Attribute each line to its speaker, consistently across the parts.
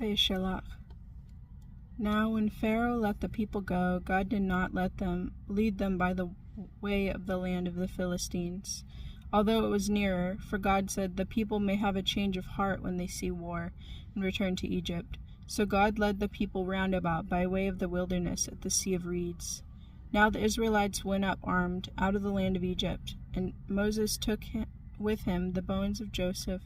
Speaker 1: Vayishalach. Now when Pharaoh let the people go, God did not lead them by the way of the land of the Philistines, although it was nearer, for God said, "The people may have a change of heart when they see war, and return to Egypt." So God led the people round about by way of the wilderness at the Sea of Reeds. Now the Israelites went up armed out of the land of Egypt, and Moses took with him the bones of Joseph,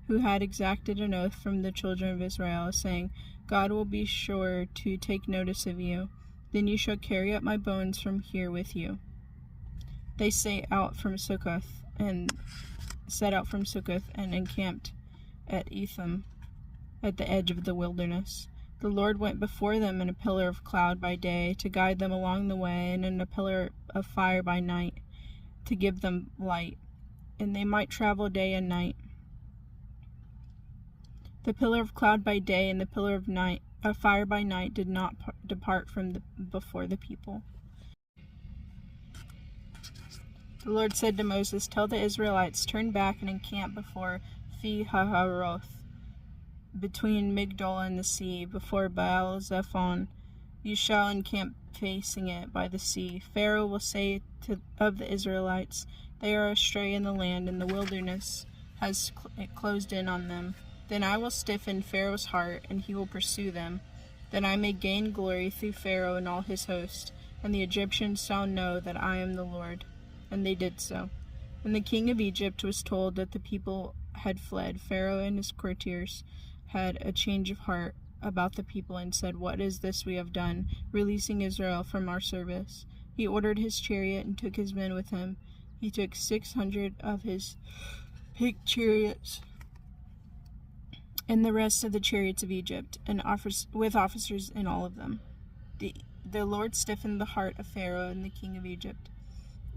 Speaker 1: who had exacted an oath from the children of Israel, saying, "God will be sure to take notice of you. Then you shall carry up my bones from here with you." They set out from Succoth and encamped at Etham, at the edge of the wilderness. The Lord went before them in a pillar of cloud by day to guide them along the way, and in a pillar of fire by night to give them light, and they might travel day and night. The pillar of cloud by day and the pillar of fire by night did not depart from before the people. The Lord said to Moses, "Tell the Israelites, turn back and encamp before Pi-hahiroth, between Migdol and the sea, before Baal-zephon. You shall encamp facing it by the sea. Pharaoh will say of the Israelites, 'They are astray in the land, and the wilderness has closed in on them.' Then I will stiffen Pharaoh's heart, and he will pursue them, that I may gain glory through Pharaoh and all his host, and the Egyptians shall know that I am the Lord." And they did so. When the king of Egypt was told that the people had fled, Pharaoh and his courtiers had a change of heart about the people and said, "What is this we have done, releasing Israel from our service?" He ordered his chariot and took his men with him. He took 600 of his picked chariots and the rest of the chariots of Egypt, and with officers in all of them. The Lord stiffened the heart of Pharaoh and the king of Egypt,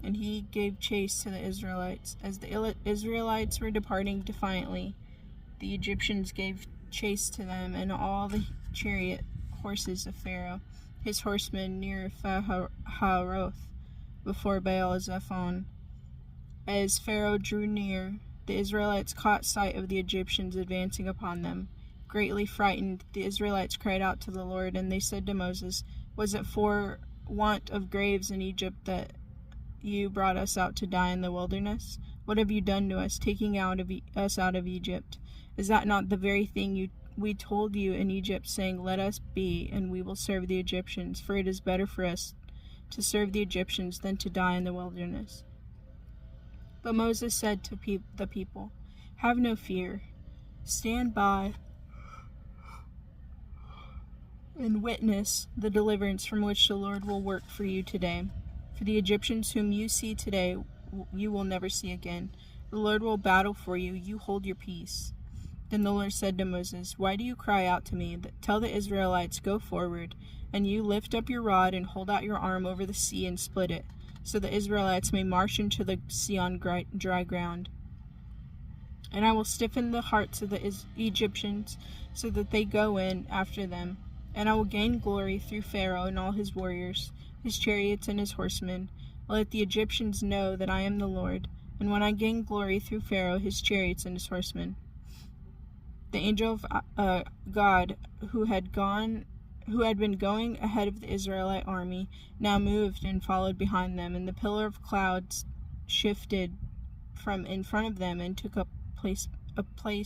Speaker 1: and he gave chase to the Israelites. As the Israelites were departing defiantly, the Egyptians gave chase to them and all the chariot horses of Pharaoh, his horsemen near Pi-hahiroth, before Baal-zephon. As Pharaoh drew near, the Israelites caught sight of the Egyptians advancing upon them. Greatly frightened, the Israelites cried out to the Lord, and they said to Moses, "Was it for want of graves in Egypt that you brought us out to die in the wilderness? What have you done to us, taking us out of Egypt? Is that not the very thing we told you in Egypt, saying, 'Let us be, and we will serve the Egyptians, for it is better for us to serve the Egyptians than to die in the wilderness?'" But Moses said to the people, "Have no fear. Stand by and witness the deliverance from which the Lord will work for you today. For the Egyptians whom you see today, you will never see again. The Lord will battle for you. You hold your peace." Then the Lord said to Moses, "Why do you cry out to me? Tell the Israelites, 'Go forward,' and you lift up your rod and hold out your arm over the sea and split it, so the Israelites may march into the sea on dry ground. And I will stiffen the hearts of the Egyptians, so that they go in after them. And I will gain glory through Pharaoh and all his warriors, his chariots and his horsemen. Let the Egyptians know that I am the Lord, and when I gain glory through Pharaoh, his chariots and his horsemen." The angel of God, who had been going ahead of the Israelite army, now moved and followed behind them, and the pillar of clouds shifted from in front of them and took a place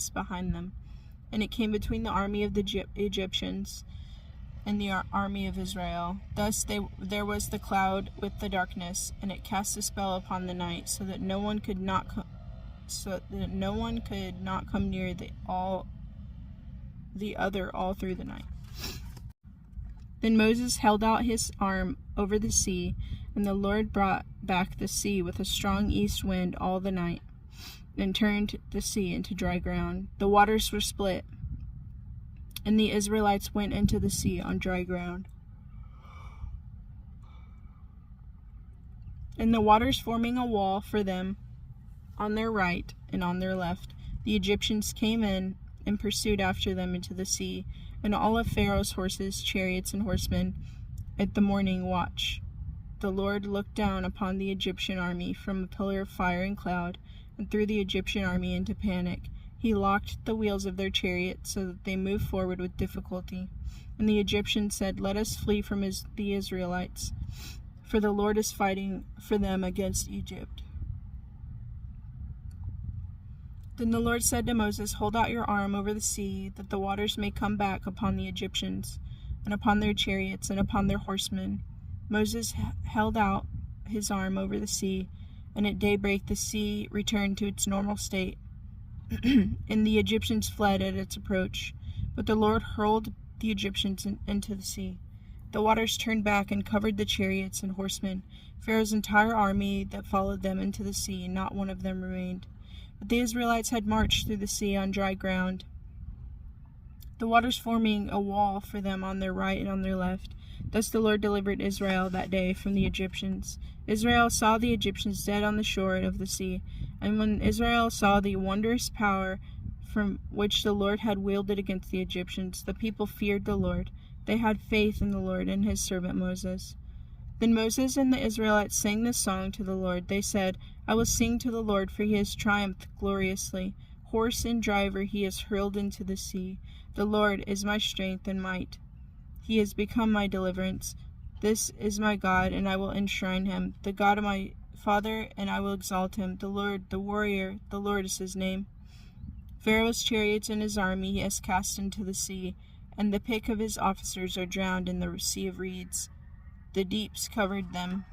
Speaker 1: behind them. And it came between the army of the Egyptians and the army of Israel. Thus there was the cloud with the darkness, and it cast a spell upon the night, so that no one could not come near the other all through the night. Then Moses held out his arm over the sea, and the Lord brought back the sea with a strong east wind all the night, and turned the sea into dry ground. The waters were split, and the Israelites went into the sea on dry ground. And the waters forming a wall for them on their right and on their left, the Egyptians came in and pursued after them into the sea, and all of Pharaoh's horses, chariots, and horsemen. At the morning watch, the Lord looked down upon the Egyptian army from a pillar of fire and cloud, and threw the Egyptian army into panic. He locked the wheels of their chariots so that they moved forward with difficulty. And the Egyptians said, "Let us flee from the Israelites, for the Lord is fighting for them against Egypt." Then the Lord said to Moses, "Hold out your arm over the sea, that the waters may come back upon the Egyptians, and upon their chariots, and upon their horsemen." Moses held out his arm over the sea, and at daybreak the sea returned to its normal state, and the Egyptians fled at its approach. But the Lord hurled the Egyptians into the sea. The waters turned back and covered the chariots and horsemen, Pharaoh's entire army that followed them into the sea, and not one of them remained. But the Israelites had marched through the sea on dry ground, the waters forming a wall for them on their right and on their left. Thus the Lord delivered Israel that day from the Egyptians. Israel saw the Egyptians dead on the shore of the sea. And when Israel saw the wondrous power from which the Lord had wielded against the Egyptians, the people feared the Lord. They had faith in the Lord and his servant Moses. Then Moses and the Israelites sang this song to the Lord. They said, "I will sing to the Lord, for he has triumphed gloriously. Horse and driver he has hurled into the sea. The Lord is my strength and might. He has become my deliverance. This is my God, and I will enshrine him, the God of my father, and I will exalt him. The Lord, the warrior, the Lord is his name. Pharaoh's chariots and his army he has cast into the sea, and the pick of his officers are drowned in the sea of reeds. The deeps covered them.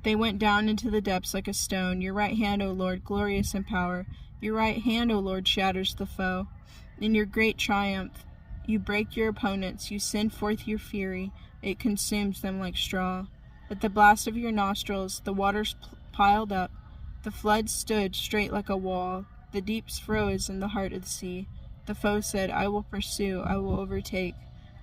Speaker 1: They went down into the depths like a stone. Your right hand, O Lord, glorious in power. Your right hand, O Lord, shatters the foe. In your great triumph, you break your opponents. You send forth your fury. It consumes them like straw. At the blast of your nostrils, the waters piled up. The flood stood straight like a wall. The deeps froze in the heart of the sea. The foe said, "I will pursue. I will overtake.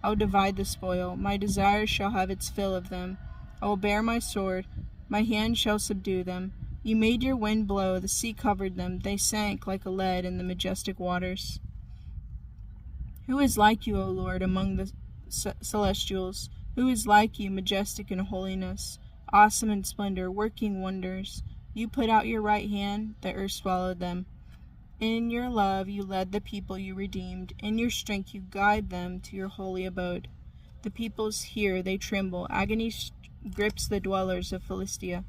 Speaker 1: I will divide the spoil. My desire shall have its fill of them. I will bear my sword. My hand shall subdue them. You made your wind blow. The sea covered them. They sank like a lead in the majestic waters. Who is like you, O Lord, among the celestials? Who is like you, majestic in holiness, awesome in splendor, working wonders? You put out your right hand, the earth swallowed them. In your love you led the people you redeemed. In your strength you guide them to your holy abode. The peoples hear, they tremble. Agony grips the dwellers of Philistia.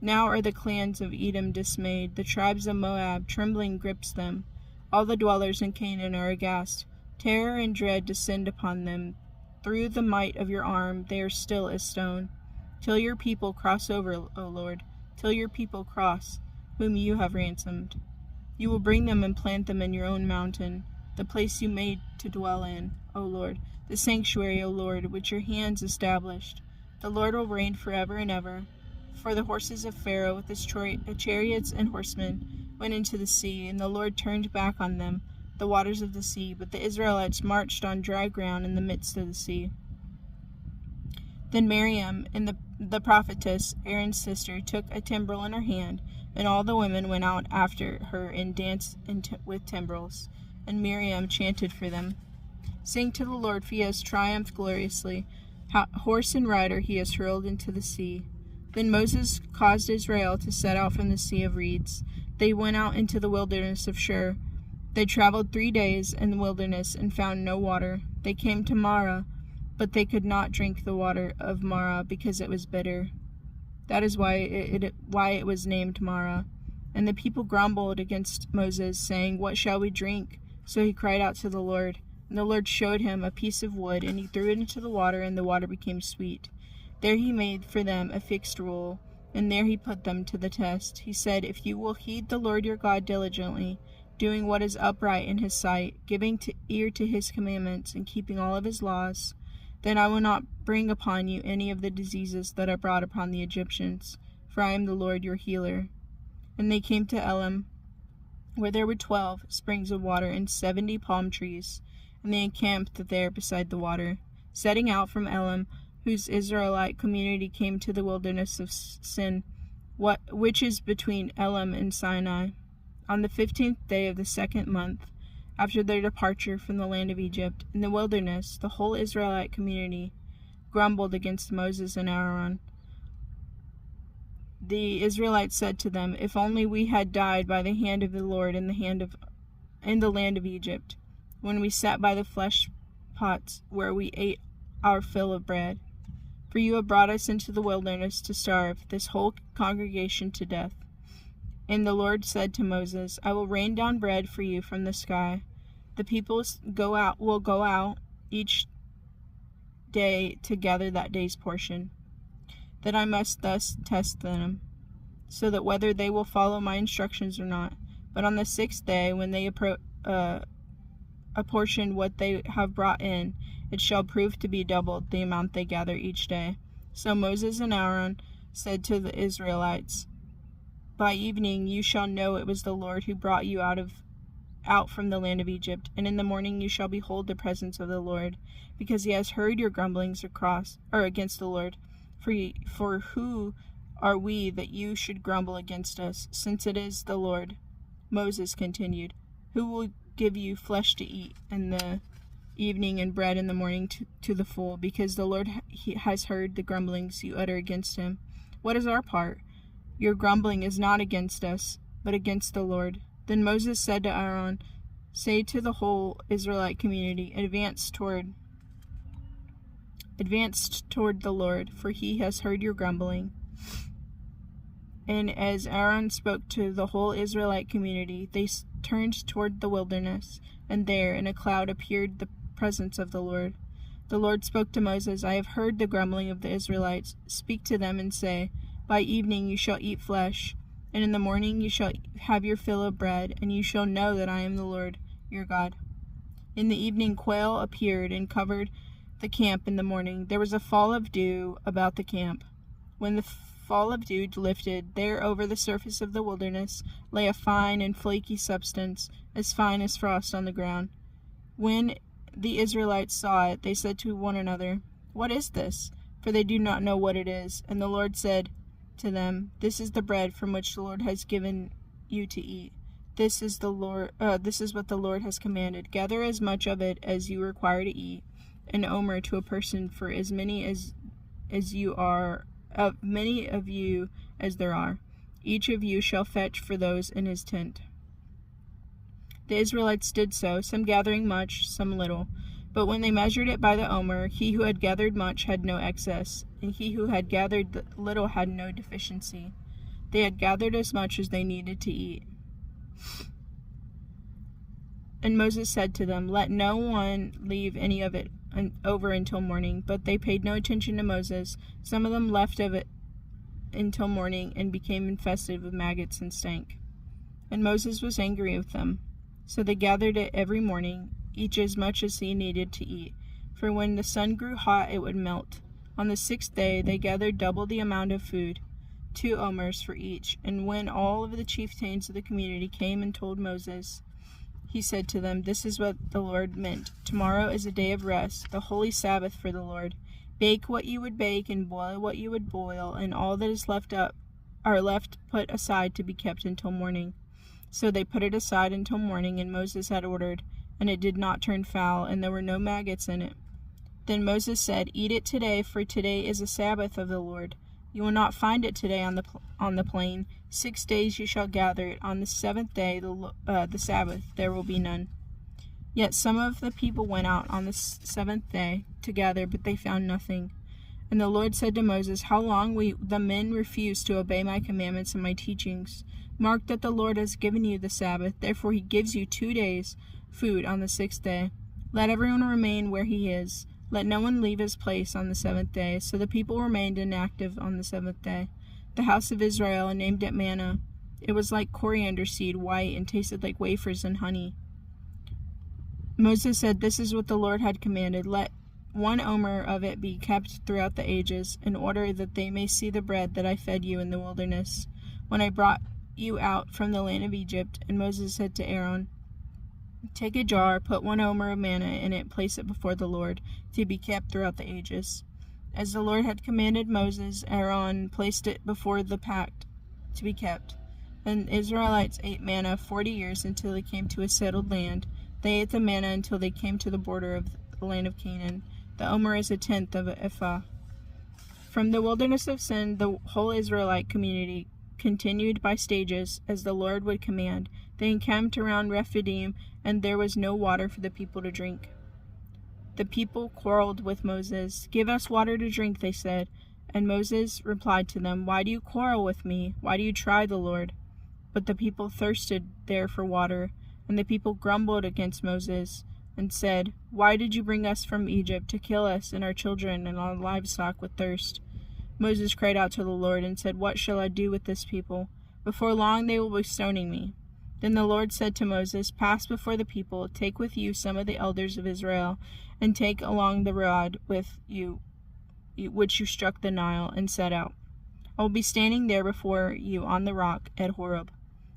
Speaker 1: Now are the clans of Edom dismayed. The tribes of Moab, trembling grips them. All the dwellers in Canaan are aghast. Terror and dread descend upon them. Through the might of your arm they are still as stone. Till your people cross over, O Lord. Till your people cross, whom you have ransomed. You will bring them and plant them in your own mountain, the place you made to dwell in, O Lord, the sanctuary, O Lord, which your hands established. The Lord will reign forever and ever. For the horses of Pharaoh with his chariots and horsemen went into the sea, and the Lord turned back on them the waters of the sea, but the Israelites marched on dry ground in the midst of the sea. Then Miriam and the prophetess, Aaron's sister, took a timbrel in her hand, and all the women went out after her and danced with timbrels. And Miriam chanted for them, "Sing to the Lord, for he has triumphed gloriously. Horse and rider he has hurled into the sea." Then Moses caused Israel to set out from the Sea of Reeds. They went out into the wilderness of Shur. They traveled 3 days in the wilderness and found no water. They came to Marah, but they could not drink the water of Marah because it was bitter. That is why it was named Marah. And the people grumbled against Moses, saying, "What shall we drink?" So he cried out to the Lord. And the Lord showed him a piece of wood, and he threw it into the water, and the water became sweet. There he made for them a fixed rule, and there he put them to the test. He said, "If you will heed the Lord your God diligently, doing what is upright in his sight, giving ear to his commandments, and keeping all of his laws, then I will not bring upon you any of the diseases that I brought upon the Egyptians, for I am the Lord your healer." And they came to Elim, where there were 12 springs of water and 70 palm trees, and they encamped there beside the water. Setting out from Elim, whose Israelite community came to the wilderness of Sin, which is between Elim and Sinai, on the 15th day of the 2nd month, after their departure from the land of Egypt, in the wilderness, the whole Israelite community grumbled against Moses and Aaron. The Israelites said to them, "If only we had died by the hand of the Lord in the land of Egypt, when we sat by the flesh pots where we ate our fill of bread. For you have brought us into the wilderness to starve this whole congregation to death." And the Lord said to Moses, "I will rain down bread for you from the sky. The people will go out each day to gather that day's portion. That I must thus test them, so that whether they will follow my instructions or not. But on the 6th day, when they apportion what they have brought in, it shall prove to be doubled the amount they gather each day." So Moses and Aaron said to the Israelites, "By evening you shall know it was the Lord who brought you out from the land of Egypt, and in the morning you shall behold the presence of the Lord, because he has heard your grumblings against the Lord. For who are we that you should grumble against us, since it is the Lord?" Moses continued, "Who will give you flesh to eat in the evening and bread in the morning to the full, because the Lord has heard the grumblings you utter against him? What is our part? Your grumbling is not against us, but against the Lord." Then Moses said to Aaron, "Say to the whole Israelite community, advance toward the Lord, for he has heard your grumbling." And as Aaron spoke to the whole Israelite community, they turned toward the wilderness, and there in a cloud appeared the presence of the Lord. The Lord spoke to Moses, "I have heard the grumbling of the Israelites. Speak to them and say, by evening you shall eat flesh, and in the morning you shall have your fill of bread, and you shall know that I am the Lord your God." In the evening quail appeared and covered the camp. In the morning there was a fall of dew about the camp. When the fall of dew lifted, there over the surface of the wilderness lay a fine and flaky substance, as fine as frost on the ground. When the Israelites saw it, they said to one another, "What is this?" For they do not know what it is. And the Lord said to them, "This is the bread from which the Lord has given you to eat. This is what the Lord has commanded. Gather as much of it as you require to eat, an omer to a person, for as many of you as there are. Each of you shall fetch for those in his tent." The Israelites did so, some gathering much, some little. But when they measured it by the omer, he who had gathered much had no excess, and he who had gathered little had no deficiency. They had gathered as much as they needed to eat. And Moses said to them, "Let no one leave any of it over until morning." But they paid no attention to Moses. Some of them left of it until morning and became infested with maggots and stank. And Moses was angry with them. So they gathered it every morning, each as much as he needed to eat. For when the sun grew hot, it would melt. On the 6th day, they gathered double the amount of food, 2 omers for each. And when all of the chieftains of the community came and told Moses, he said to them, "This is what the Lord meant. Tomorrow is a day of rest, the holy Sabbath for the Lord. Bake what you would bake and boil what you would boil, and all that is left put aside to be kept until morning." So they put it aside until morning, and Moses had ordered, and it did not turn foul, and there were no maggots in it. Then Moses said, "Eat it today, for today is a Sabbath of the Lord. You will not find it today on the plain. 6 days you shall gather it. On the 7th day, the Sabbath, there will be none." Yet some of the people went out on the 7th day to gather, but they found nothing. And the Lord said to Moses, "How long will the men refuse to obey my commandments and my teachings? Mark that the Lord has given you the Sabbath. Therefore he gives you 2 days' food on the 6th day. Let everyone remain where he is. Let no one leave his place on the 7th day." So the people remained inactive on the 7th day. The house of Israel named it manna. It was like coriander seed, white, and tasted like wafers and honey. Moses said, "This is what the Lord had commanded. Let 1 omer of it be kept throughout the ages, in order that they may see the bread that I fed you in the wilderness, when I brought you out from the land of Egypt." And Moses said to Aaron, "Take a jar, put 1 omer of manna in it, place it before the Lord, to be kept throughout the ages." As the Lord had commanded Moses, Aaron placed it before the pact to be kept. And the Israelites ate manna 40 years until they came to a settled land. They ate the manna until they came to the border of the land of Canaan. The omer is 1/10 of an ephah. From the wilderness of Sin, the whole Israelite community continued by stages, as the Lord would command. They encamped around Rephidim, and there was no water for the people to drink. The people quarreled with Moses. "Give us water to drink," they said. And Moses replied to them, "Why do you quarrel with me? Why do you try the Lord?" But the people thirsted there for water, and the people grumbled against Moses and said, "Why did you bring us from Egypt to kill us and our children and our livestock with thirst?" Moses cried out to the Lord and said, "What shall I do with this people? Before long they will be stoning me." Then the Lord said to Moses, "Pass before the people, take with you some of the elders of Israel, and take along the rod with you which you struck the Nile, and set out. I will be standing there before you on the rock at Horeb.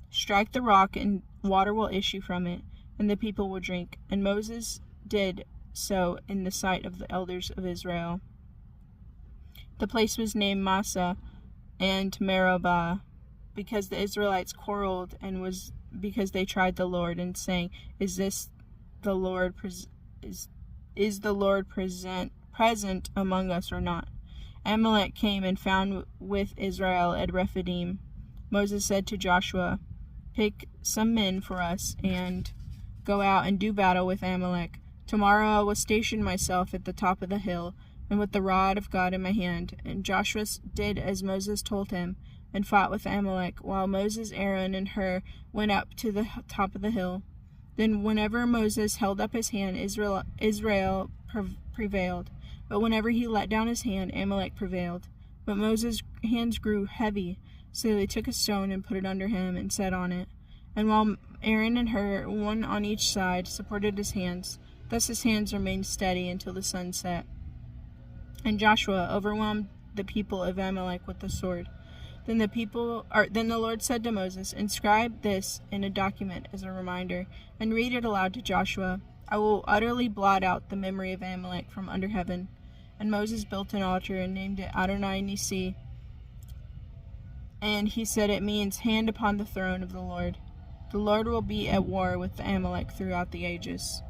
Speaker 1: Strike the rock, and water will issue from it, and the people will drink." And Moses did so in the sight of the elders of Israel. The place was named Massah and Meribah, because the Israelites quarreled, and was because they tried the Lord, and saying, Is the Lord present among us or not?" Amalek came and found with Israel at Rephidim. Moses said to Joshua, "Pick some men for us, and go out and do battle with Amalek. Tomorrow I will station myself at the top of the hill, and with the rod of God in my hand." And Joshua did as Moses told him, and fought with Amalek, while Moses, Aaron, and Hur went up to the top of the hill. Then whenever Moses held up his hand, Israel prevailed. But whenever he let down his hand, Amalek prevailed. But Moses' hands grew heavy, so they took a stone and put it under him and sat on it. And while Aaron and Hur, one on each side, supported his hands, thus his hands remained steady until the sun set. And Joshua overwhelmed the people of Amalek with the sword. Then the Lord said to Moses, "Inscribe this in a document as a reminder, and read it aloud to Joshua. I will utterly blot out the memory of Amalek from under heaven." And Moses built an altar and named it Adonai Nissi. And he said, "It means hand upon the throne of the Lord." The Lord will be at war with Amalek throughout the ages.